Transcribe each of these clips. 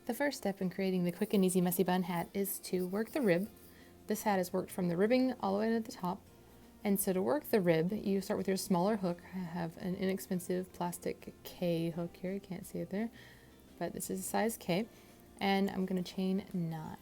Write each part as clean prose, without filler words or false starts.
The first step in creating the quick and easy messy bun hat is to work the rib. This hat is worked from the ribbing all the way to the top. And so to work the rib, you start with your smaller hook. I have an inexpensive plastic K hook here. You can't see it there, but this is a size K. And I'm going to chain 9.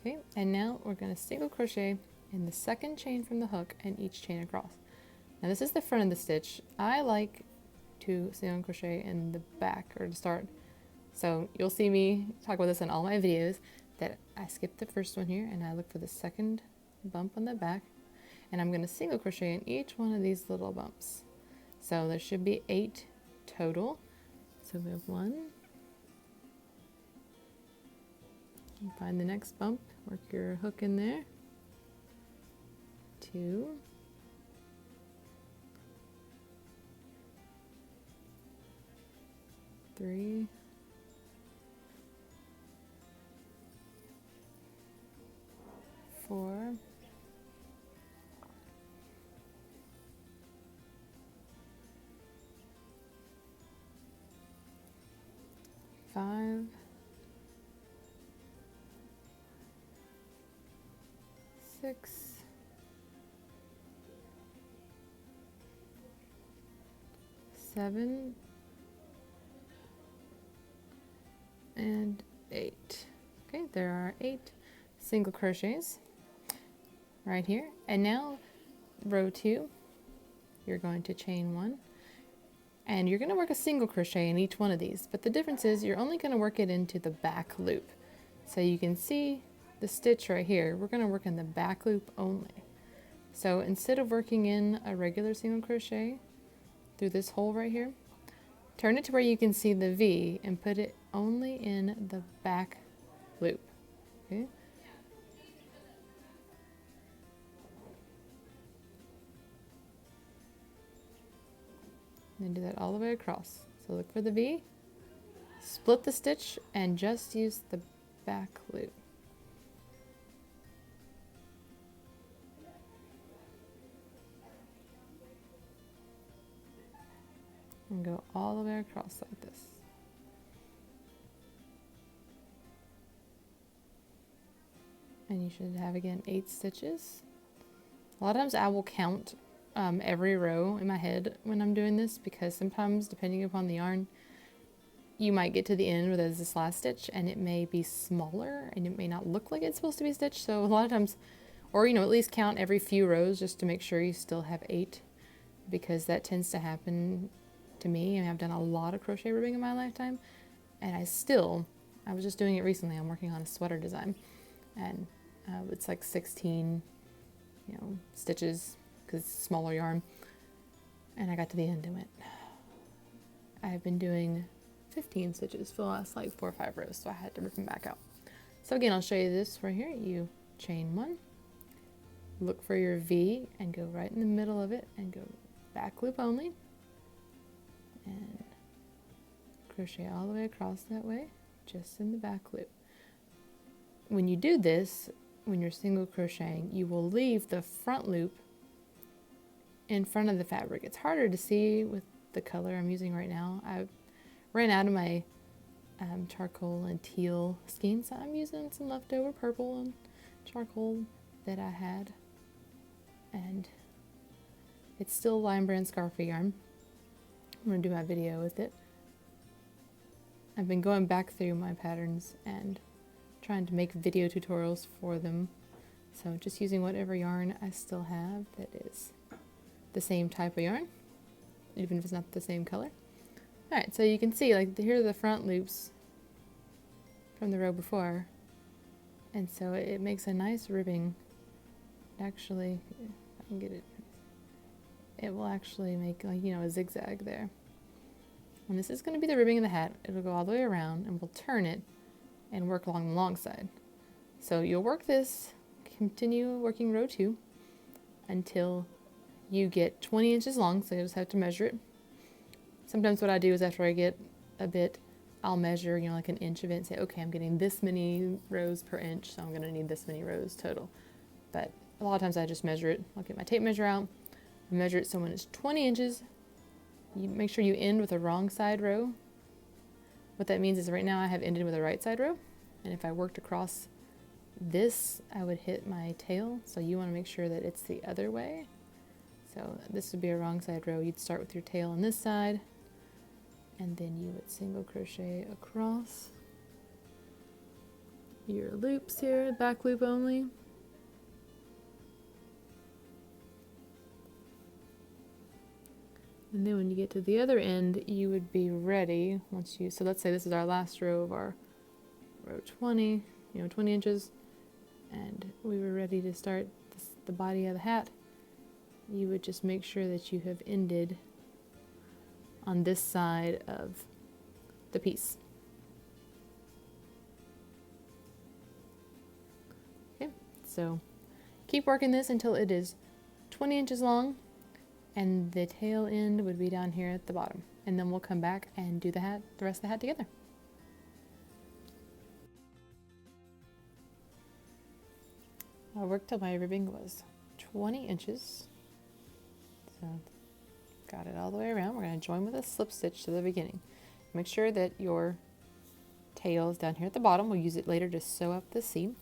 Okay, and now we're going to single crochet in the second chain from the hook and each chain across. Now this is the front of the stitch. I like to single crochet in the back or to start. So you'll see me talk about this in all my videos, that I skip the first one here and I look for the second bump on the back, and I'm going to single crochet in each one of these little bumps. So there should be 8 total. So we have 1. Find the next bump, work your hook in there. 2. 3. 4. 5. 6. 7. And 8. Okay, there are 8 single crochets right here. And now row 2, you're going to chain 1, and you're going to work a single crochet in each one of these, but the difference is you're only going to work it into the back loop. So you can see the stitch right here, we're going to work in the back loop only. So instead of working in a regular single crochet through this hole right here, turn it to where you can see the V and put it only in the back loop. Okay? And do that all the way across. So look for the V, split the stitch, and just use the back loop. And go all the way across like this. And you should have, again, 8 stitches. A lot of times I will count every row in my head when I'm doing this, because sometimes, depending upon the yarn, you might get to the end where there's this last stitch and it may be smaller and it may not look like it's supposed to be stitched. So a lot of times, or at least count every few rows just to make sure you still have 8, because that tends to happen to me. I mean, I've done a lot of crochet ribbing in my lifetime, and I was just doing it recently. I'm working on a sweater design, and it's like 16 stitches because it's smaller yarn, and I got to the end and went, I've been doing 15 stitches for the last like 4 or 5 rows, so I had to rip them back out. So again, I'll show you this right here. You chain 1, look for your V and go right in the middle of it and go back loop only, and crochet all the way across that way, just in the back loop. When you do this, when you're single crocheting, you will leave the front loop in front of the fabric. It's harder to see with the color I'm using right now. I ran out of my charcoal and teal skein, so I'm using some leftover purple and charcoal that I had, and it's still Lion Brand Scarfy yarn. I'm going to do my video with it. I've been going back through my patterns and trying to make video tutorials for them, so just using whatever yarn I still have that is the same type of yarn, even if it's not the same color. Alright, so you can see, like, here are the front loops from the row before, and so it makes a nice ribbing. Actually, if I can get it, it will actually make, like, a zigzag there. And this is going to be the ribbing of the hat. It'll go all the way around, and we'll turn it and work along the long side. So you'll work this, continue working row 2 until you get 20 inches long, so you just have to measure it. Sometimes what I do is after I get a bit, I'll measure, you know, like an inch of it and say, okay, I'm getting this many rows per inch, so I'm going to need this many rows total. But a lot of times I just measure it. I'll get my tape measure out, measure it so when it's 20 inches, you make sure you end with a wrong side row. What that means is right now I have ended with a right side row, and if I worked across this, I would hit my tail, so you want to make sure that it's the other way. So this would be a wrong side row. You'd start with your tail on this side, and then you would single crochet across your loops here, back loop only. And then when you get to the other end, you would be ready once you, so let's say this is our last row of our row 20, 20 inches, and we were ready to start the body of the hat. You would just make sure that you have ended on this side of the piece. Okay, so keep working this until it is 20 inches long, and the tail end would be down here at the bottom. And then we'll come back and do the rest of the hat together. I worked till my ribbing was 20 inches. So got it all the way around. We're going to join with a slip stitch to the beginning. Make sure that your tail is down here at the bottom. We'll use it later to sew up the seam.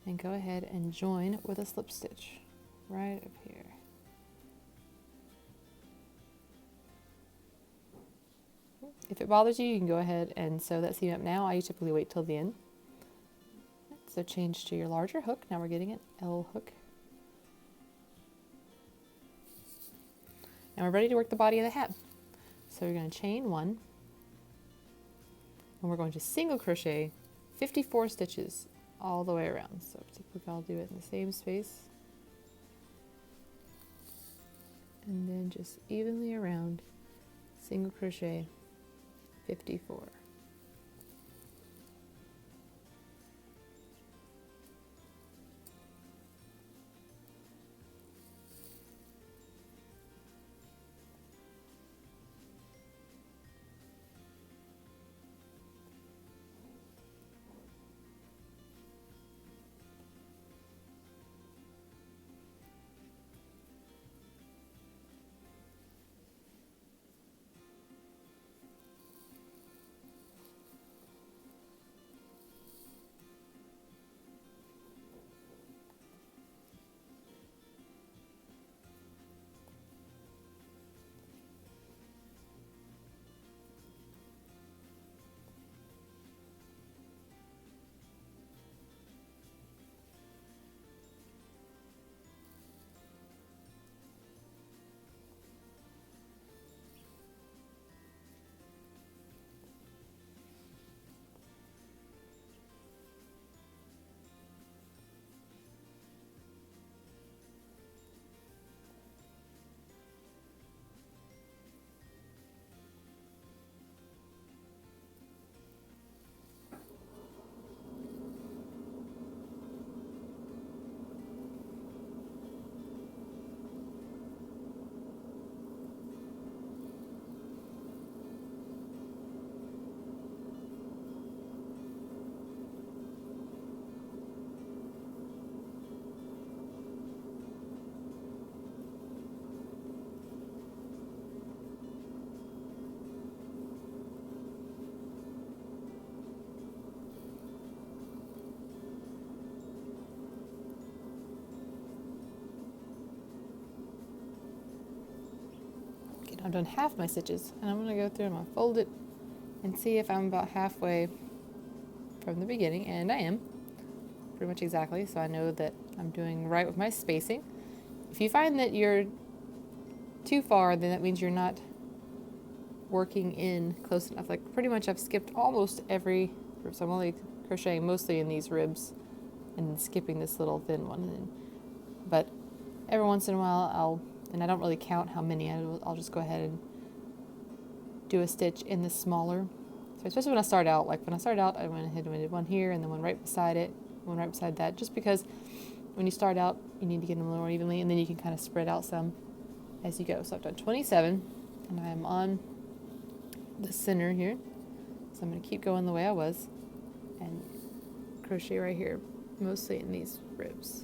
And go ahead and join with a slip stitch right up here. If it bothers you, you can go ahead and sew that seam up now. I typically wait till the end. So change to your larger hook. Now we're getting an L hook. And we're ready to work the body of the hat. So we're going to chain 1, and we're going to single crochet 54 stitches all the way around. So typically I'll do it in the same space. And then just evenly around, single crochet 54. I've done half my stitches, and I'm going to go through and I'll fold it and see if I'm about halfway from the beginning, and I am pretty much exactly, so I know that I'm doing right with my spacing. If you find that you're too far, then that means you're not working in close enough. Like pretty much I've skipped almost every rib, so I'm only crocheting mostly in these ribs and skipping this little thin one. But every once in a while and I don't really count how many, I'll just go ahead and do a stitch in the smaller. So especially when I start out, like when I started out, I went ahead and did one here and then one right beside it, one right beside that, just because when you start out, you need to get them a little more evenly, and then you can kind of spread out some as you go. So I've done 27, and I'm on the center here. So I'm going to keep going the way I was and crochet right here, mostly in these ribs.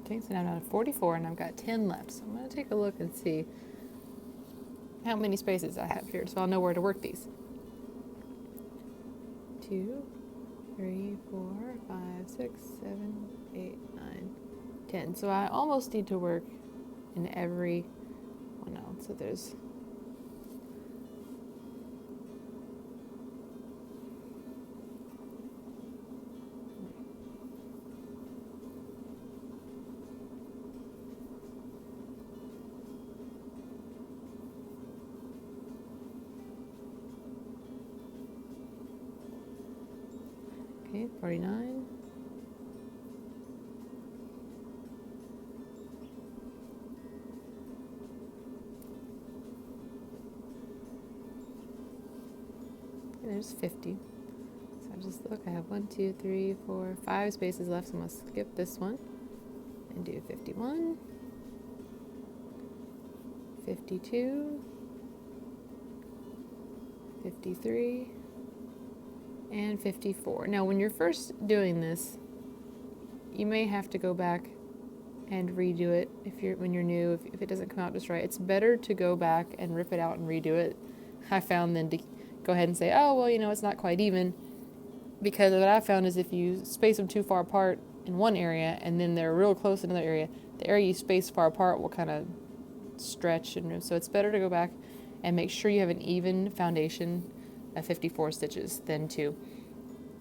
Okay, so now I'm down to 44 and I've got 10 left. So I'm going to take a look and see how many spaces I have here so I'll know where to work these. 2, 3, 4, 5, 6, 7, 8, 9, 10. So I almost need to work in every one else. So there's okay, 49. Okay, there's 50. So I just look, I have 1, 2, 3, 4, 5 spaces left. So I'm going to skip this one and do 51, 52, 53, and 54. Now, when you're first doing this, you may have to go back and redo it when you're new, if it doesn't come out just right. It's better to go back and rip it out and redo it, I found, than to go ahead and say, oh, well, it's not quite even. Because what I found is if you space them too far apart in one area and then they're real close in another area, the area you space far apart will kind of stretch. And so it's better to go back and make sure you have an even foundation of 54 stitches than to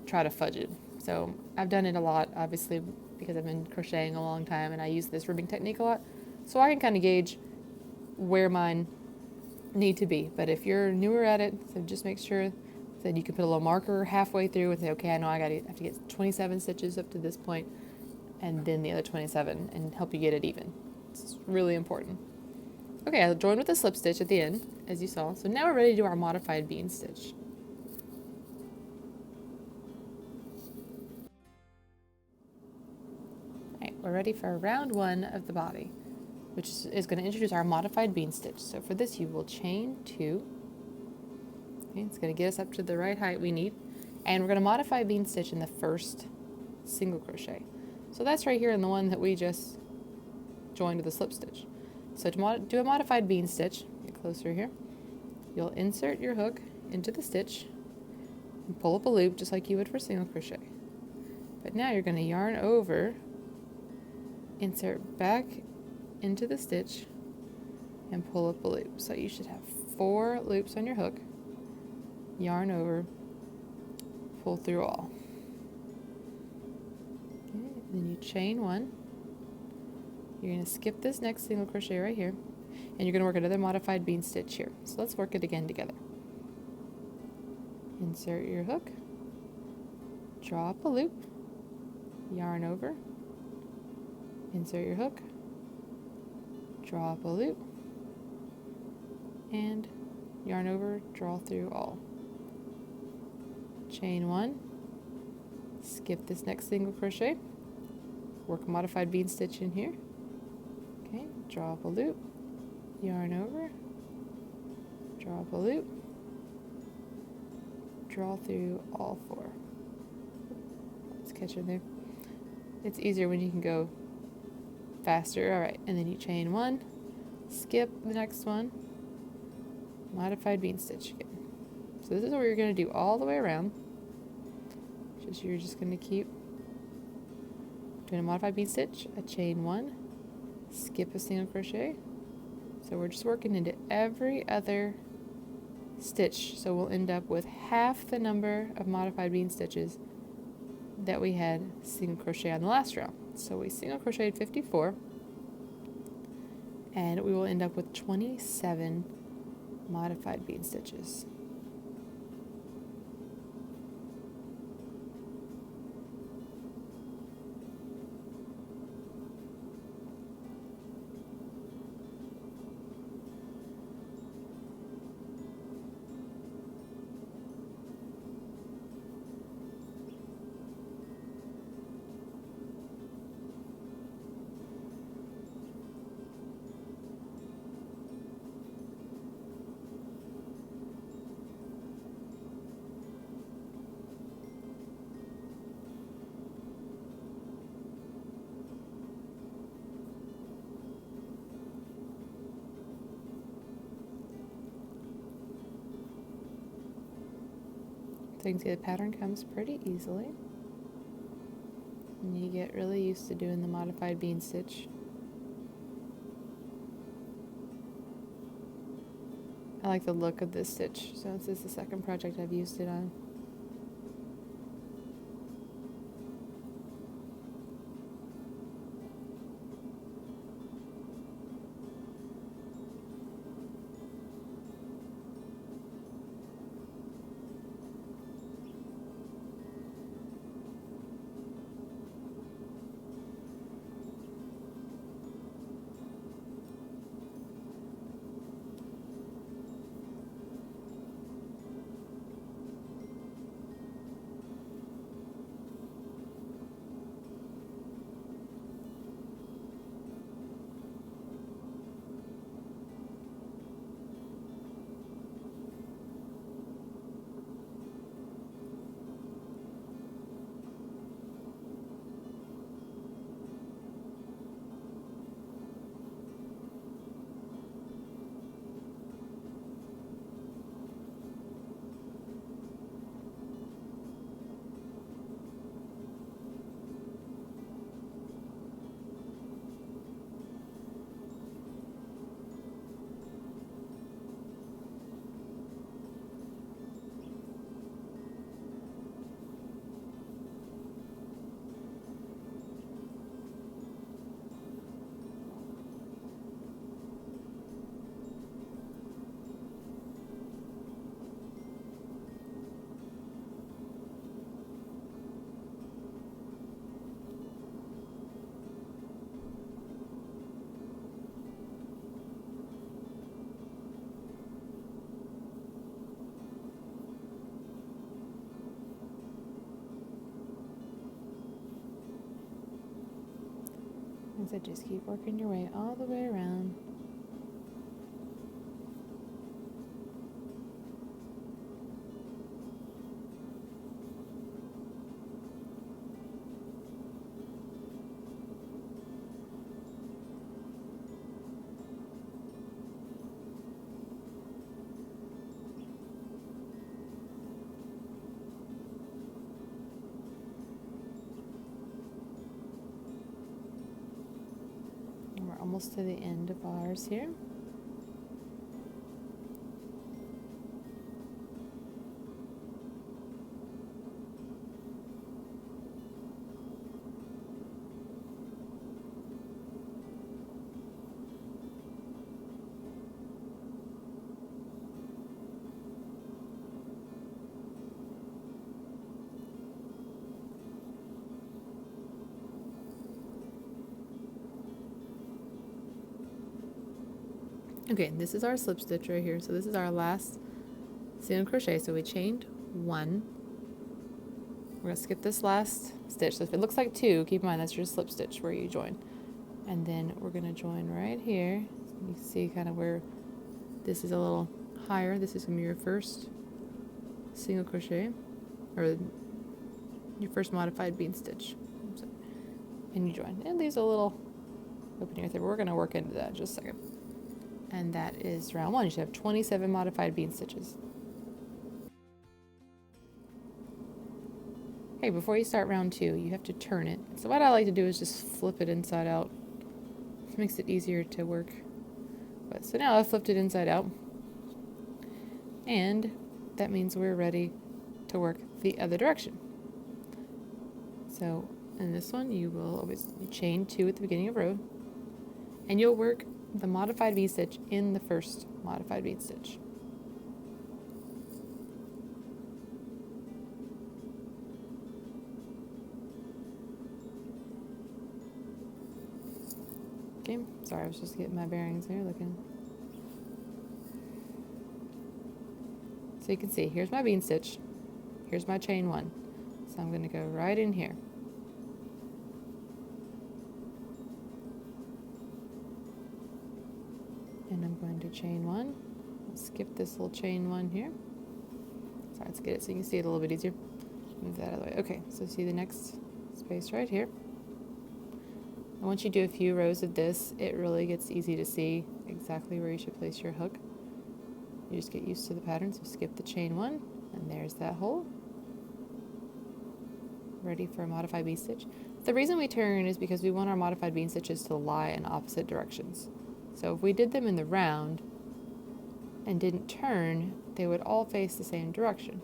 try to fudge it. So I've done it a lot, obviously, because I've been crocheting a long time and I use this ribbing technique a lot. So I can kind of gauge where mine need to be. But if you're newer at it, so just make sure that you can put a little marker halfway through and say, okay, I know I have to get 27 stitches up to this point, and then the other 27, and help you get it even. It's really important. Okay, I'll join with a slip stitch at the end, as you saw. So now we're ready to do our modified bean stitch. Alright, we're ready for round 1 of the body, which is going to introduce our modified bean stitch. So for this, you will chain 2. Okay, it's going to get us up to the right height we need. And we're going to modify bean stitch in the first single crochet. So that's right here in the one that we just joined with a slip stitch. So to do a modified bean stitch, get closer here, you'll insert your hook into the stitch and pull up a loop just like you would for single crochet. But now you're going to yarn over, insert back into the stitch, and pull up a loop. So you should have 4 loops on your hook, yarn over, pull through all. Okay, then you chain 1. You're going to skip this next single crochet right here, and you're going to work another modified bean stitch here. So let's work it again together. Insert your hook, draw up a loop, yarn over, insert your hook, draw up a loop, and yarn over, draw through all. Chain 1, skip this next single crochet, work a modified bean stitch in here. Okay, draw up a loop, yarn over, draw up a loop, draw through all 4. catch in there. It's easier when you can go faster. All right, and then you chain 1, skip the next one, modified bean stitch again. So this is what you're going to do all the way around. You're just going to keep doing a modified bean stitch, a chain 1, skip a single crochet. So we're just working into every other stitch. So we'll end up with half the number of modified bean stitches that we had single crochet on the last round. So we single crocheted 54, and we will end up with 27 modified bean stitches. So you can see the pattern comes pretty easily. And you get really used to doing the modified bean stitch. I like the look of this stitch, so this is the second project I've used it on. So just keep working your way all the way around. We're almost to the end of ours here. Okay, this is our slip stitch right here. So this is our last single crochet. So we chained 1. We're going to skip this last stitch. So if it looks like 2, keep in mind that's your slip stitch where you join. And then we're going to join right here. You can see kind of where this is a little higher. This is going to be your first single crochet, or your first modified bean stitch. And you join. It leaves a little opening right there, but we're going to work into that in just a second. And that is round 1. You should have 27 modified bean stitches. Okay, before you start round 2, you have to turn it. So what I like to do is just flip it inside out. It makes it easier to work. But so now I've flipped it inside out. And that means we're ready to work the other direction. So in this one, you will always chain 2 at the beginning of row, and you'll work the modified V stitch in the first modified V stitch. Okay, sorry, I was just getting my bearings here looking. So you can see, here's my bean stitch, here's my chain 1. So I'm going to go right in here. And I'm going to chain 1. I'll skip this little chain 1 here. Sorry, let's get it so you can see it a little bit easier. Move that out of the way. Okay, so see the next space right here. And once you do a few rows of this, it really gets easy to see exactly where you should place your hook. You just get used to the pattern, so skip the chain 1, and there's that hole. Ready for a modified bean stitch. The reason we turn is because we want our modified bean stitches to lie in opposite directions. So if we did them in the round and didn't turn, they would all face the same direction,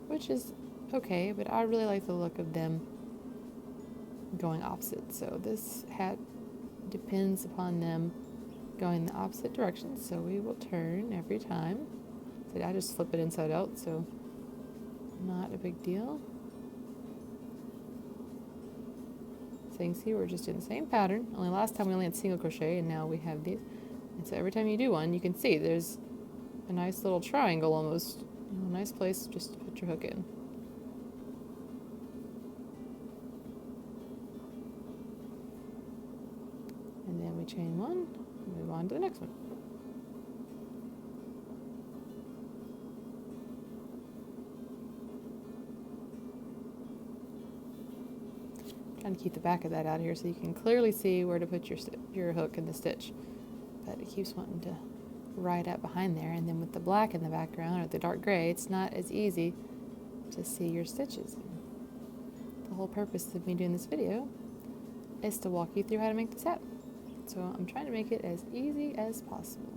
which is okay, but I really like the look of them going opposite. So this hat depends upon them going the opposite direction, so we will turn every time. So I just flip it inside out, so not a big deal. So you can see we're just doing the same pattern, only last time we only had single crochet, and now we have these. And so every time you do one, you can see there's a nice little triangle almost, a nice place just to put your hook in. And then we chain 1, and move on to the next one. Trying to keep the back of that out here so you can clearly see where to put your hook in the stitch, but it keeps wanting to ride up behind there, and then with the black in the background or the dark gray, it's not as easy to see your stitches. The whole purpose of me doing this video is to walk you through how to make this hat, so I'm trying to make it as easy as possible.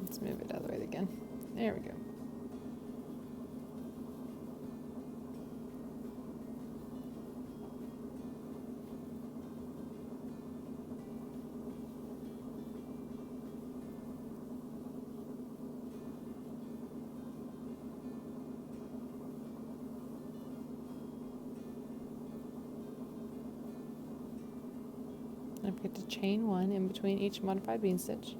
Let's move it out of the way again. There we go. Don't forget to chain 1 in between each modified bean stitch.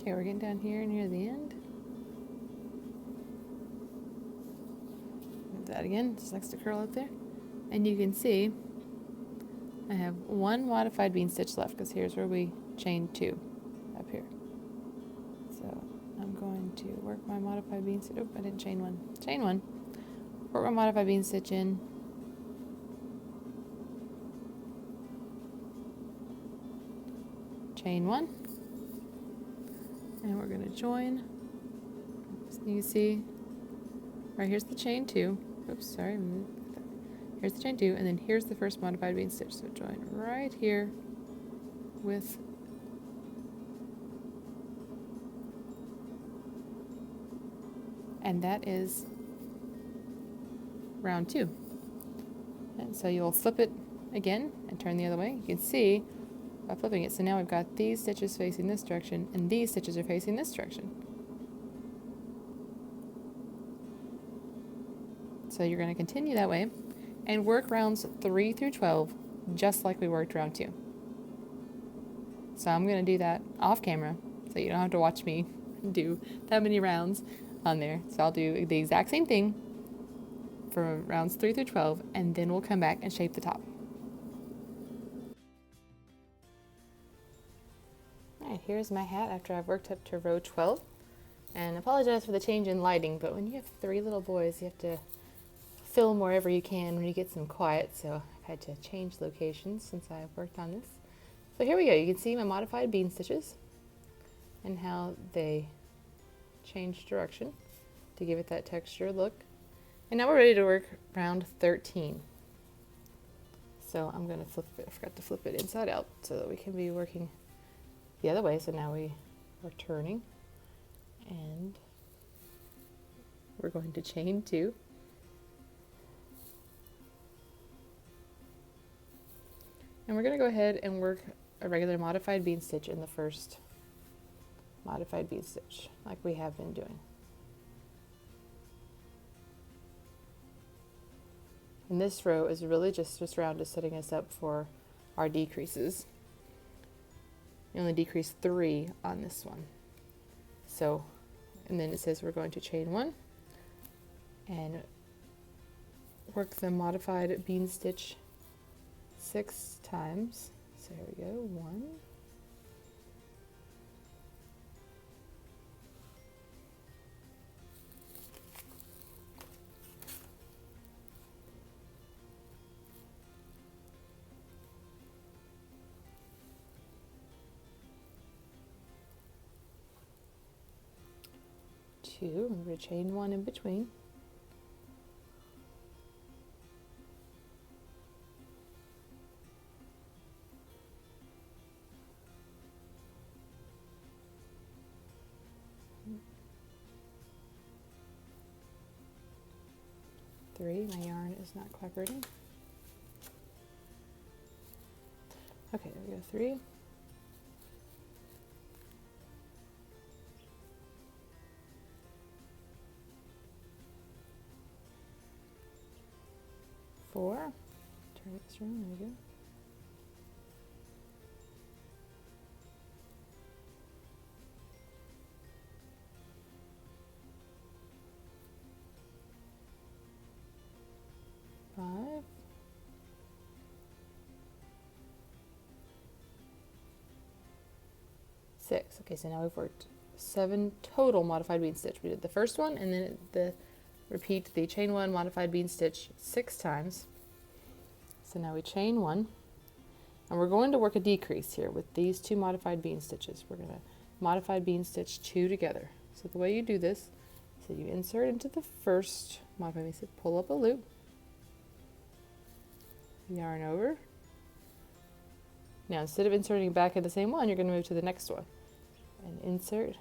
Okay, we're getting down here near the end. Do that again, just likes to curl up there. And you can see I have one modified bean stitch left because here's where we chained 2 up here. So I'm going to work my modified bean stitch. Oh, I didn't chain one. Chain one. Work my modified bean stitch in. Chain 1. And we're going to join. So you can see right here's the chain 2. Oops, sorry. Here's the chain 2, and then here's the first modified bean stitch. So join right here with and that is round 2. And so you'll flip it again and turn the other way. You can see by flipping it, so now we've got these stitches facing this direction and these stitches are facing this direction. So you're going to continue that way and work rounds 3 through 12 just like we worked round 2. So I'm going to do that off camera so you don't have to watch me do that many rounds on there. So I'll do the exact same thing for rounds 3 through 12 and then we'll come back and shape the top. Alright, here's my hat after I've worked up to row 12. And I apologize for the change in lighting, but when you have 3 little boys, you have to film wherever you can when you get some quiet, so I've had to change locations since I've worked on this. So here we go. You can see my modified bean stitches and how they change direction to give it that textured look. And now we're ready to work round 13. So I'm going to flip it. I forgot to flip it inside out so that we can be working the other way. So now we are turning and we're going to chain 2. And we're going to go ahead and work a regular modified bean stitch in the first modified bean stitch like we have been doing. And this row is really just round is setting us up for our decreases. You only decrease 3 on this one. So, and then it says we're going to chain 1 and work the modified bean stitch 6 times. So here we go, 1, 2, I'm going to chain 1 in between. Three, my yarn is not cooperating. Okay, there we go, 3. 4. Turn this around, there we go. 5. 6. Okay, so now we've worked 7 total modified bean stitch. We did the first one and then repeat the chain 1 modified bean stitch 6 times. So now we chain 1 and we're going to work a decrease here with these 2 modified bean stitches. We're going to modified bean stitch 2 together. So the way you do this, so you insert into the first modified bean stitch, pull up a loop, yarn over. Now instead of inserting back in the same one, you're going to move to the next one and insert,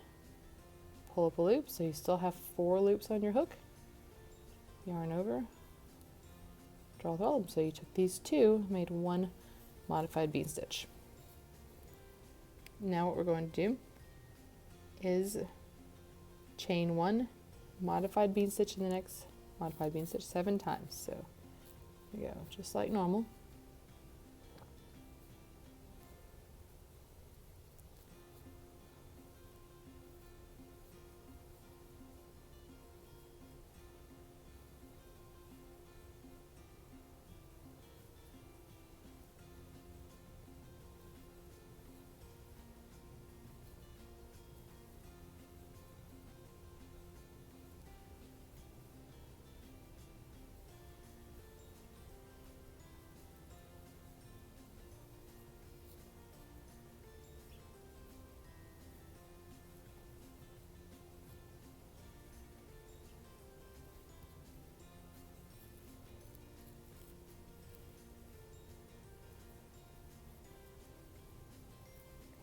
pull up a loop, so you still have 4 loops on your hook, yarn over, draw through all of them. So you took these 2, made 1 modified bean stitch. Now what we're going to do is chain 1 modified bean stitch in the next modified bean stitch 7 times. So there we go, just like normal.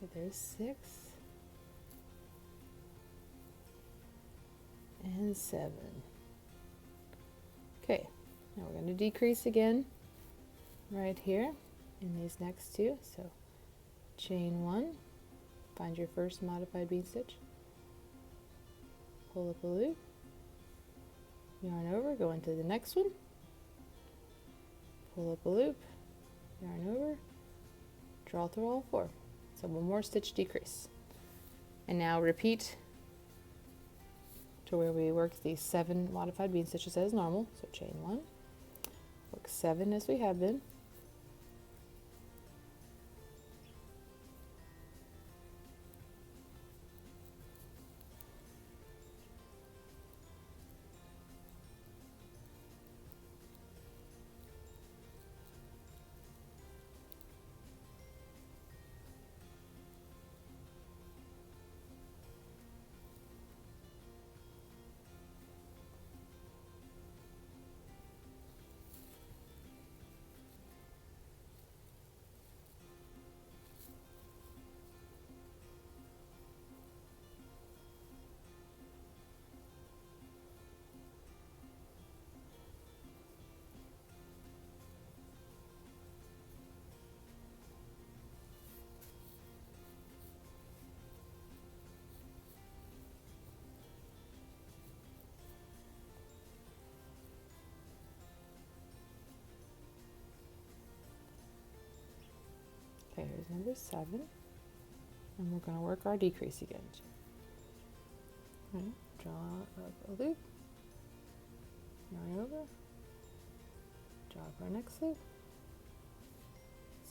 Okay, there's 6 and 7. Okay, now we're going to decrease again right here in these next 2. So chain 1, find your first modified bead stitch, pull up a loop, yarn over, go into the next one, pull up a loop, yarn over, draw through all 4. So 1 more stitch decrease. And now repeat to where we work these 7 modified bead stitches as normal. So chain 1, work 7 as we have been, okay, here's number 7, and we're going to work our decrease again. Right, draw up a loop, yarn over, draw up our next loop,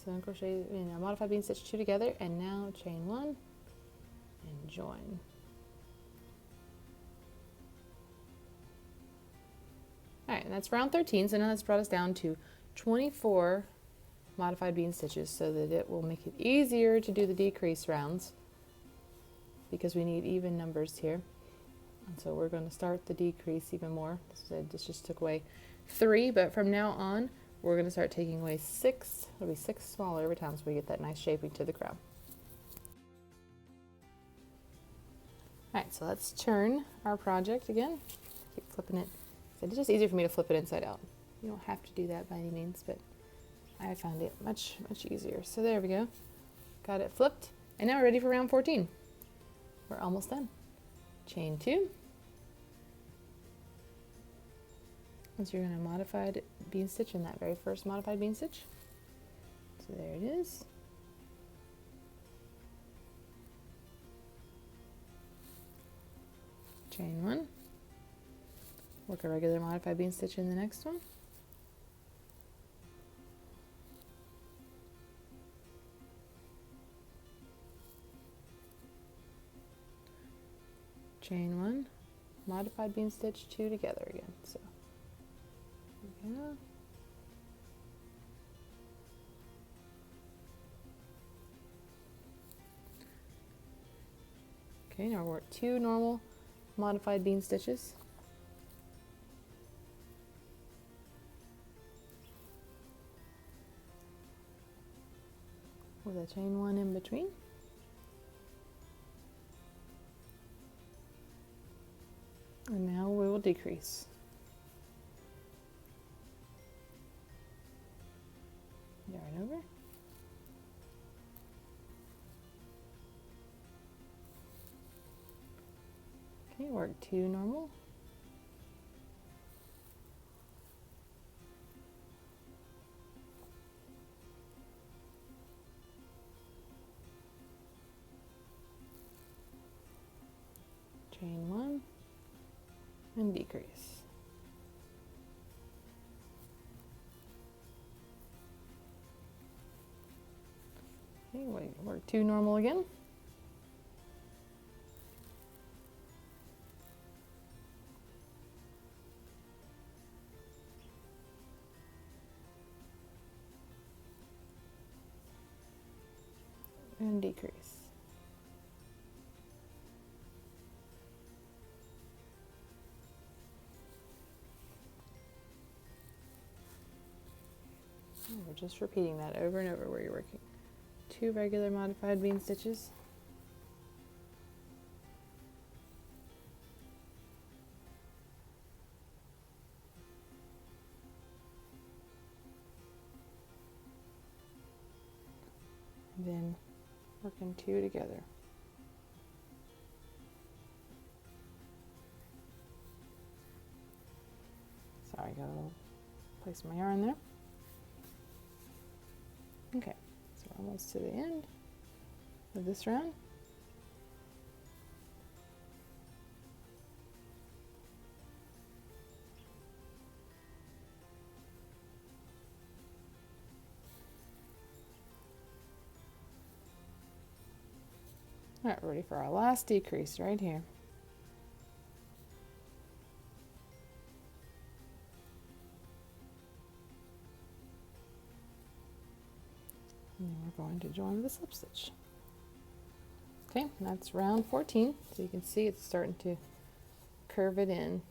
single crochet in a modified bead stitch 2 together, and now chain 1 and join. Alright, and that's round 13, so now that's brought us down to 24 modified bead stitches so that it will make it easier to do the decrease rounds because we need even numbers here. And so we're going to start the decrease even more. This just took away 3, but from now on we're going to start taking away 6. It'll be 6 smaller every time so we get that nice shaping to the crown. Alright, so let's turn our project again. Keep flipping it. It's just easier for me to flip it inside out. You don't have to do that by any means, but I found it much easier. So there we go. Got it flipped. And now we're ready for round 14. We're almost done. Chain 2. So you're going to modified bead stitch in that very first modified bead stitch. So there it is. Chain 1. Work a regular modified bead stitch in the next one. Chain 1, modified bead stitch 2 together again. So there we go. Okay, now we're at 2 normal modified bead stitches. With a chain 1 in between. And now we will decrease. Yarn over. Okay, work 2 normal. Chain 1 and decrease. Okay, work 2 normal again. And decrease. And we're just repeating that over and over where you're working 2 regular modified bean stitches. And then working 2 together. Sorry, got a little place my yarn there. Okay, so we're almost to the end of this round. All right, we're ready for our last decrease right here. And then we're going to join with a slip stitch. Okay, that's round 14. So you can see it's starting to curve it in.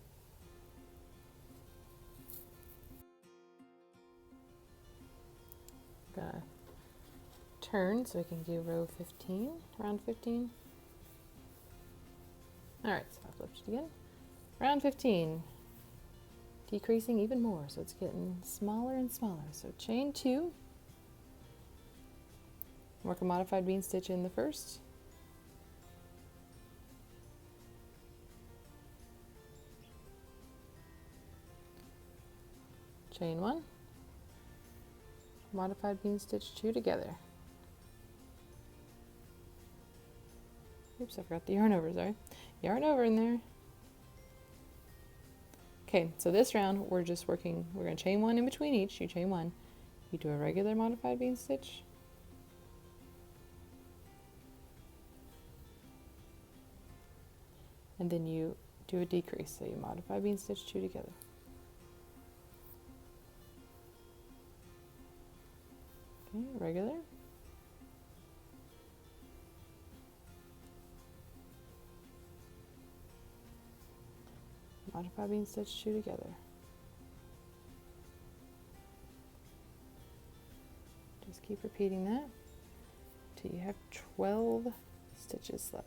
Gonna turn so we can do row 15, round 15. All right, so I've flipped it again. Round 15, decreasing even more, so it's getting smaller and smaller. So chain 2, work a modified bean stitch in the first. Chain 1, modified bean stitch 2 together. Oops, I forgot the yarn over, sorry. Yarn over in there. Okay, so this round we're just working, we're going to chain 1 in between each. You chain 1, you do a regular modified bean stitch, and then you do a decrease, so you modify bean stitch 2 together. Okay, regular. Modify bean stitch 2 together. Just keep repeating that till you have 12 stitches left.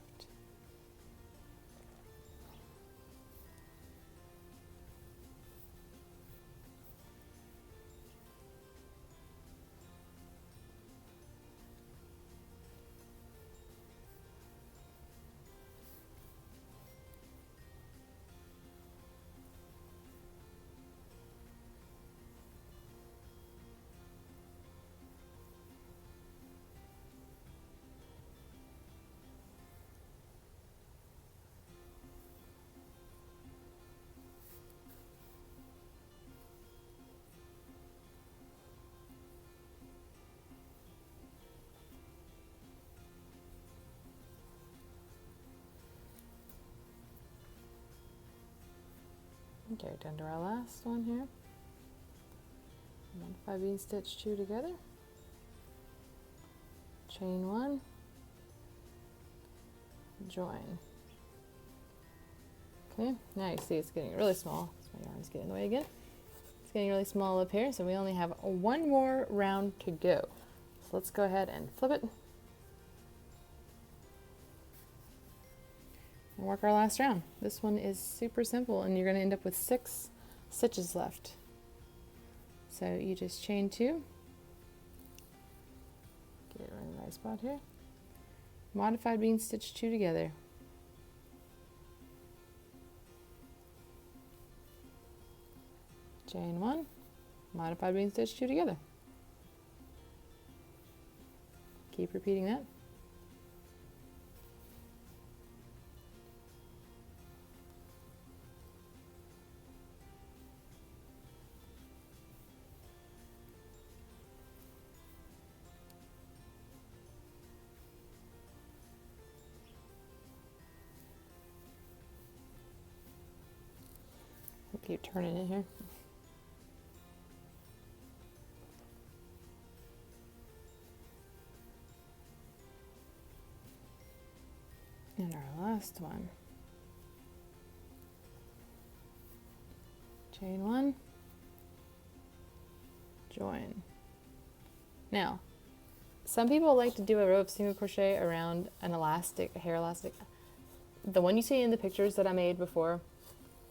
Okay, down to our last one here. Modify bean stitch 2 together. Chain 1. Join. Okay, now you see it's getting really small. My yarn's getting in the way again. It's getting really small up here, so we only have one more round to go. So let's go ahead and flip it. And work our last round. This one is super simple, and you're going to end up with 6 stitches left. So you just chain 2, get it right in the right spot here, modified bean stitch 2 together, chain 1, modified bean stitch 2 together. Keep repeating that. Keep turning it here. And our last one. Chain 1, join. Now, Some people like to do a row of single crochet around an elastic, a hair elastic. The one you see in the pictures that I made before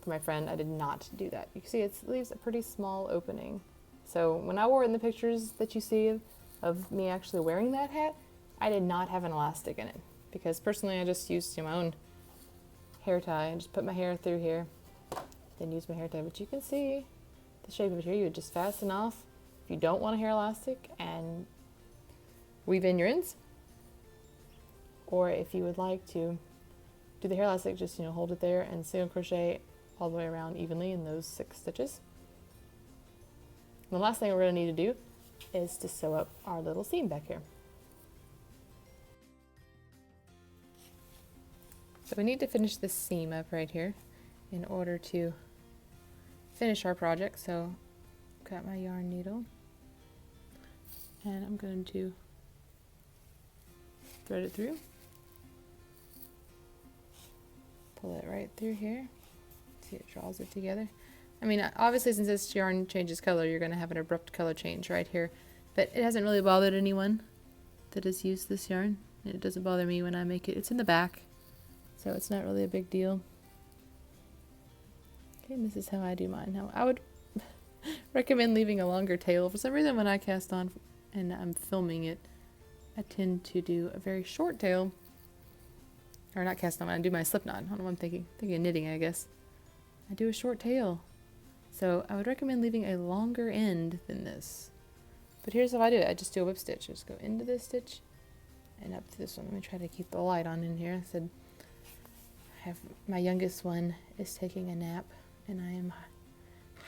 for my friend, I did not do that. You can see it leaves a pretty small opening. So when I wore it in the pictures that you see of me actually wearing that hat, I did not have an elastic in it. Because personally I just used my own hair tie and just put my hair through here, then use my hair tie. But you can see the shape of it here. You would just fasten off if you don't want a hair elastic and weave in your ends. Or if you would like to do the hair elastic, just hold it there and single crochet all the way around evenly in those 6 stitches. And the last thing we're going to need to do is to sew up our little seam back here. So we need to finish this seam up right here in order to finish our project. So I've got my yarn needle and I'm going to thread it through, pull it right through here. See, it draws it together. I mean, obviously since this yarn changes color, you're going to have an abrupt color change right here, but it hasn't really bothered anyone that has used this yarn. It doesn't bother me when I make it. It's in the back, so it's not really a big deal. Okay, and this is how I do mine. Now, I would recommend leaving a longer tail. For some reason, when I cast on and I'm filming it, I tend to do a very short tail. Or not cast on, when I do my slip knot. I don't know what I'm thinking. Thinking of knitting, I guess. I do a short tail. So I would recommend leaving a longer end than this. But here's how I do it. I just do a whip stitch. I just go into this stitch and up to this one. Let me try to keep the light on in here. I said I have my youngest one is taking a nap and I am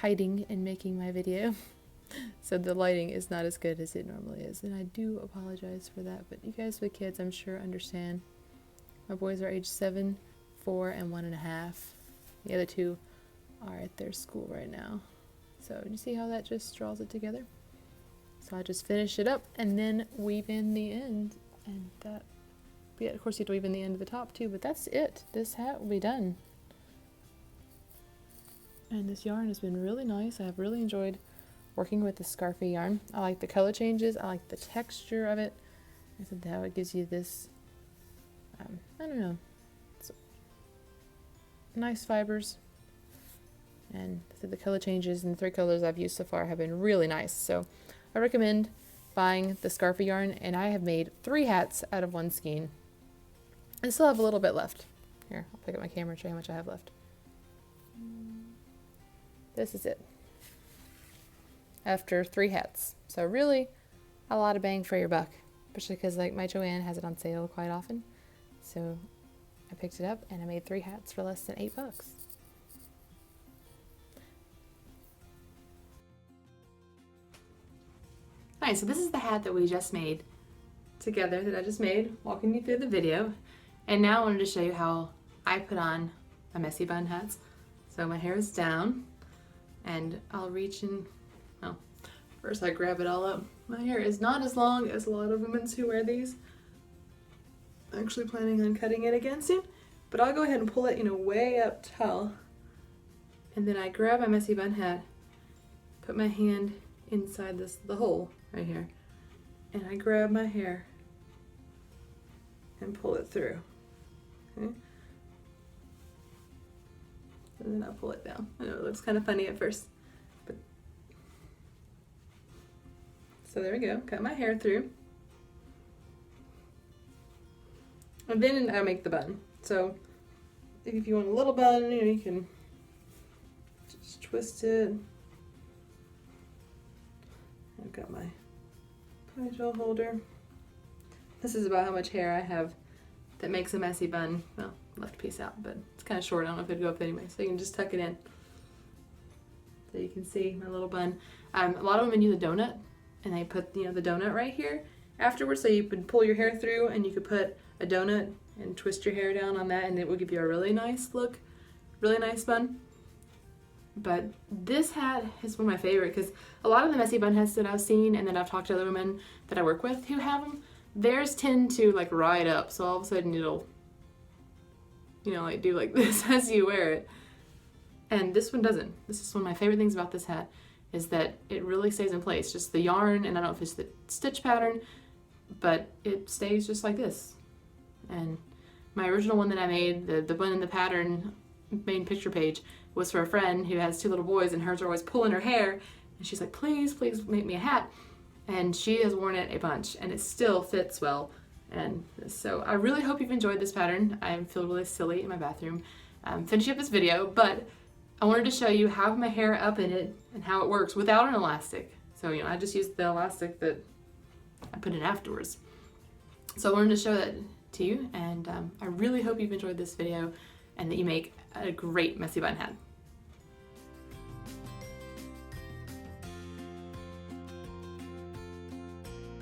hiding and making my video. So the lighting is not as good as it normally is. And I do apologize for that. But you guys with kids, I'm sure, understand. My boys are age 7, 4, and 1.5. The other 2 are at their school right now. So you see how that just draws it together? So I just finish it up and then weave in the end. And that, yeah, of course you have to weave in the end of the top too, but that's it. This hat will be done. And this yarn has been really nice. I have really enjoyed working with the scarfy yarn. I like the color changes. I like the texture of it. I said how it gives you this, I don't know, it's nice fibers. And so the color changes and the 3 colors I've used so far have been really nice. So I recommend buying the scarfy yarn, and I have made 3 hats out of 1 skein. I still have a little bit left. Here, I'll pick up my camera and show you how much I have left. This is it. After 3 hats. So really a lot of bang for your buck, especially because like my Joanne has it on sale quite often. So I picked it up and I made 3 hats for less than $8. Alright, so this is the hat that we just made together, that I just made, walking you through the video. And now I wanted to show you how I put on my messy bun hats. So my hair is down and I'll reach in, well, first I grab it all up. My hair is not as long as a lot of women who wear these. I'm actually planning on cutting it again soon, but I'll go ahead and pull it, way up tall. And then I grab my messy bun hat, put my hand inside the hole right here, and I grab my hair and pull it through. Okay? And then I'll pull it down. I know it looks kind of funny at first, but so there we go. Cut my hair through. And then I make the bun. So if you want a little bun, you can just twist it. I've got my ponytail holder. This is about how much hair I have that makes a messy bun. Well, left piece out, but it's kind of short. I don't know if it'd go up anyway. So you can just tuck it in. So you can see my little bun. A lot of women use a donut, and they put the donut right here afterwards. So you could pull your hair through, and you could put a donut and twist your hair down on that, and it will give you a really nice look, really nice bun. But this hat is one of my favorite because a lot of the messy bun hats that I've seen and that I've talked to other women that I work with who have them, theirs tend to like ride up. So all of a sudden it'll, like do like this as you wear it. And this one doesn't. This is one of my favorite things about this hat is that it really stays in place. Just the yarn, and I don't know if it's the stitch pattern, but it stays just like this. And my original one that I made, the bun in the pattern main picture page, was for a friend who has 2 little boys, and hers are always pulling her hair, and she's like, please, please make me a hat. And she has worn it a bunch, and it still fits well. And so I really hope you've enjoyed this pattern. I feel really silly in my bathroom finishing up this video, but I wanted to show you how I have my hair up in it and how it works without an elastic. So, you know, I just used the elastic that I put in afterwards. So I wanted to show that to you, and I really hope you've enjoyed this video and that you make a great messy bun hat.